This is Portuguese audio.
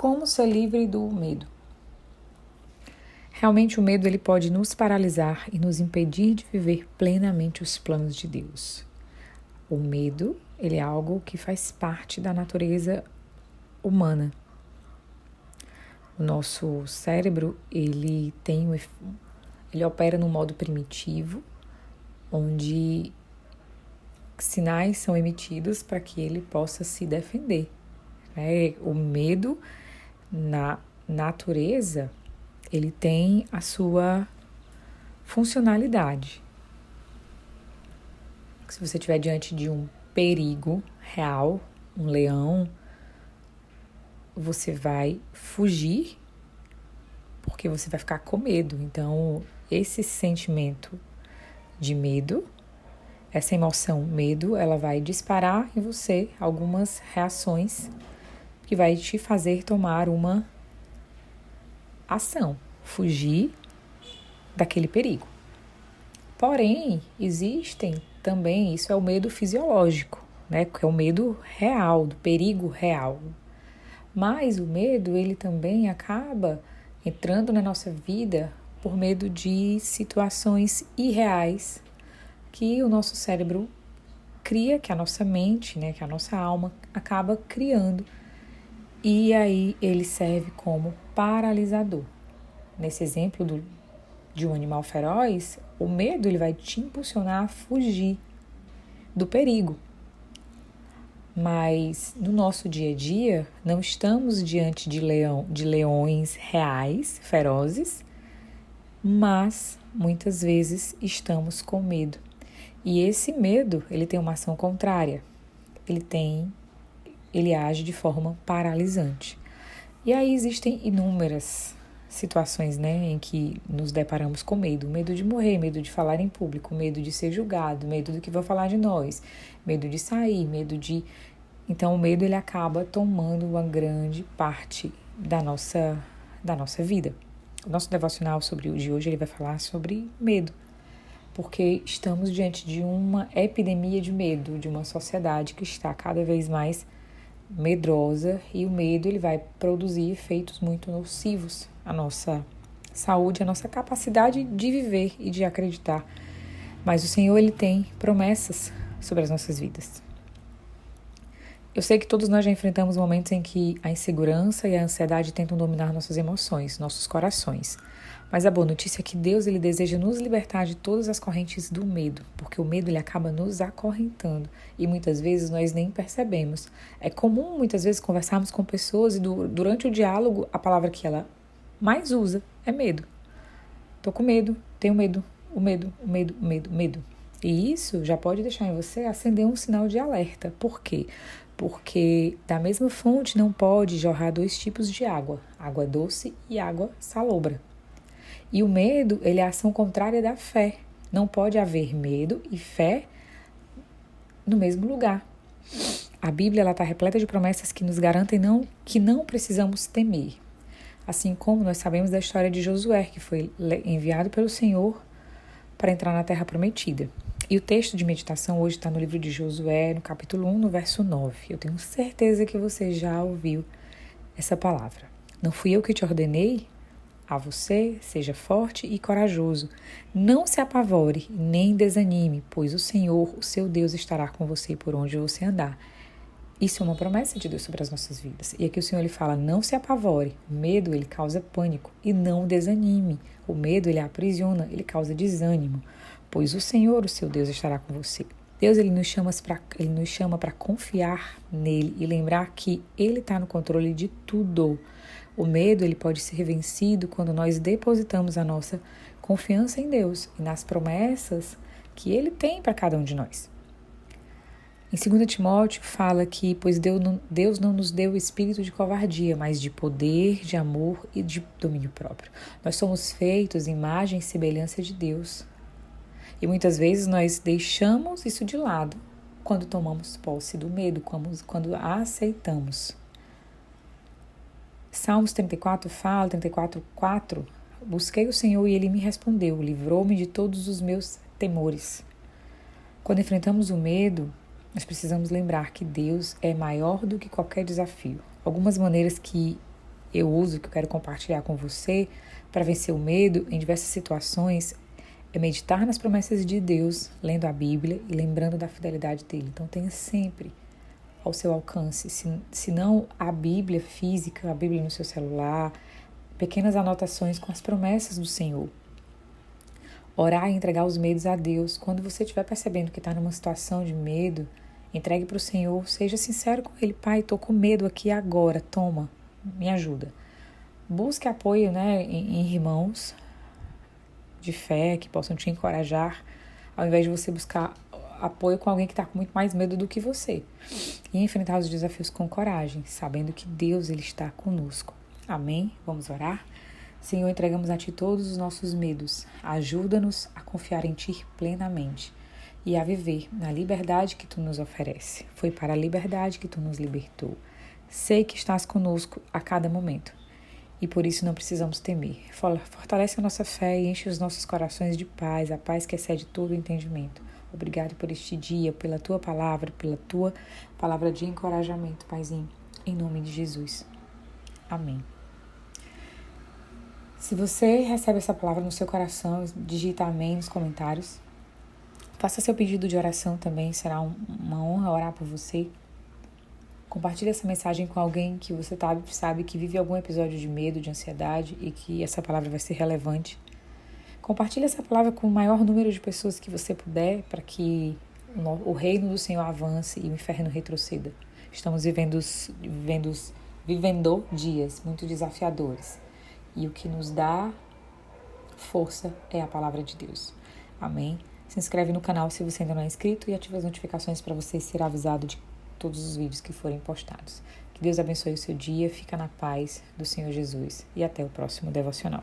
Como ser livre do medo? Realmente o medo ele pode nos paralisar e nos impedir de viver plenamente os planos de Deus. O medo ele é algo que faz parte da natureza humana. O nosso cérebro ele opera no modo primitivo, onde sinais são emitidos para que ele possa se defender. O medo, na natureza, ele tem a sua funcionalidade. Se você estiver diante de um perigo real, um leão, você vai fugir porque você vai ficar com medo. Então, esse sentimento de medo, essa emoção medo, ela vai disparar em você algumas reações que vai te fazer tomar uma ação, fugir daquele perigo. Porém, existem também, isso é o medo fisiológico, que é o medo real, do perigo real. Mas o medo, ele também acaba entrando na nossa vida por medo de situações irreais que o nosso cérebro cria, que a nossa mente, que a nossa alma acaba criando. E aí ele serve como paralisador. Nesse exemplo de um animal feroz, o medo ele vai te impulsionar a fugir do perigo. Mas no nosso dia a dia, não estamos diante de leões reais, ferozes, mas muitas vezes estamos com medo. E esse medo, ele tem uma ação contrária. Ele age de forma paralisante. E aí existem inúmeras situações, em que nos deparamos com medo. Medo de morrer, medo de falar em público, medo de ser julgado, medo do que vão falar de nós, medo de sair, medo de... Então, o medo ele acaba tomando uma grande parte da nossa vida. O nosso devocional sobre o de hoje ele vai falar sobre medo, porque estamos diante de uma epidemia de medo, de uma sociedade que está cada vez mais medrosa, e o medo ele vai produzir efeitos muito nocivos à nossa saúde, à nossa capacidade de viver e de acreditar. Mas o Senhor ele tem promessas sobre as nossas vidas. Eu sei que todos nós já enfrentamos momentos em que a insegurança e a ansiedade tentam dominar nossas emoções, nossos corações. Mas a boa notícia é que Deus ele deseja nos libertar de todas as correntes do medo, porque o medo ele acaba nos acorrentando e muitas vezes nós nem percebemos. É comum muitas vezes conversarmos com pessoas e durante o diálogo a palavra que ela mais usa é medo. Tô com medo, tenho medo, o medo. E isso já pode deixar em você acender um sinal de alerta. Por quê? Porque da mesma fonte não pode jorrar dois tipos de água, água doce e água salobra. E o medo, ele é a ação contrária da fé. Não pode haver medo e fé no mesmo lugar. A Bíblia está repleta de promessas que nos garantem que não precisamos temer. Assim como nós sabemos da história de Josué, que foi enviado pelo Senhor para entrar na Terra Prometida. E o texto de meditação hoje está no livro de Josué, no capítulo 1, no verso 9. Eu tenho certeza que você já ouviu essa palavra. Não fui eu que te ordenei? A você, seja forte e corajoso. Não se apavore, nem desanime, pois o Senhor, o seu Deus, estará com você por onde você andar. Isso é uma promessa de Deus sobre as nossas vidas. E aqui o Senhor ele fala, não se apavore. O medo, ele causa pânico. E não desanime. O medo, ele aprisiona, ele causa desânimo. Pois o Senhor, o seu Deus, estará com você. Deus, ele nos chama para confiar nele e lembrar que ele está no controle de tudo. O medo, ele pode ser vencido quando nós depositamos a nossa confiança em Deus e nas promessas que ele tem para cada um de nós. Em 2 Timóteo fala que, pois Deus não nos deu o espírito de covardia, mas de poder, de amor e de domínio próprio. Nós somos feitos imagem e semelhança de Deus. E muitas vezes nós deixamos isso de lado quando tomamos posse do medo, quando a aceitamos. Salmos 34 fala, 34:4, busquei o Senhor e Ele me respondeu, livrou-me de todos os meus temores. Quando enfrentamos o medo, nós precisamos lembrar que Deus é maior do que qualquer desafio. Algumas maneiras que eu uso, que eu quero compartilhar com você para vencer o medo em diversas situações, é meditar nas promessas de Deus, lendo a Bíblia e lembrando da fidelidade dele. Então tenha sempre ao seu alcance, se não a Bíblia física, a Bíblia no seu celular, pequenas anotações com as promessas do Senhor. Orar e entregar os medos a Deus. Quando você estiver percebendo que está numa situação de medo, entregue para o Senhor, seja sincero com Ele. Pai, estou com medo aqui agora, toma, me ajuda. Busque apoio, em irmãos de fé que possam te encorajar, ao invés de você buscar apoio com alguém que está com muito mais medo do que você. E enfrentar os desafios com coragem, sabendo que Deus ele está conosco. Amém? Vamos orar? Senhor, entregamos a Ti todos os nossos medos. Ajuda-nos a confiar em Ti plenamente e a viver na liberdade que Tu nos oferece. Foi para a liberdade que Tu nos libertou. Sei que estás conosco a cada momento e por isso não precisamos temer. Fortalece a nossa fé e enche os nossos corações de paz, a paz que excede todo o entendimento. Obrigado por este dia, pela Tua palavra de encorajamento, Paizinho, em nome de Jesus. Amém. Se você recebe essa palavra no seu coração, digita amém nos comentários. Faça seu pedido de oração também, será uma honra orar por você. Compartilhe essa mensagem com alguém que você sabe que vive algum episódio de medo, de ansiedade e que essa palavra vai ser relevante. Compartilhe essa palavra com o maior número de pessoas que você puder para que o reino do Senhor avance e o inferno retroceda. Estamos vivendo dias muito desafiadores e o que nos dá força é a palavra de Deus. Amém? Se inscreve no canal se você ainda não é inscrito e ativa as notificações para você ser avisado de todos os vídeos que forem postados. Que Deus abençoe o seu dia, fica na paz do Senhor Jesus e até o próximo devocional.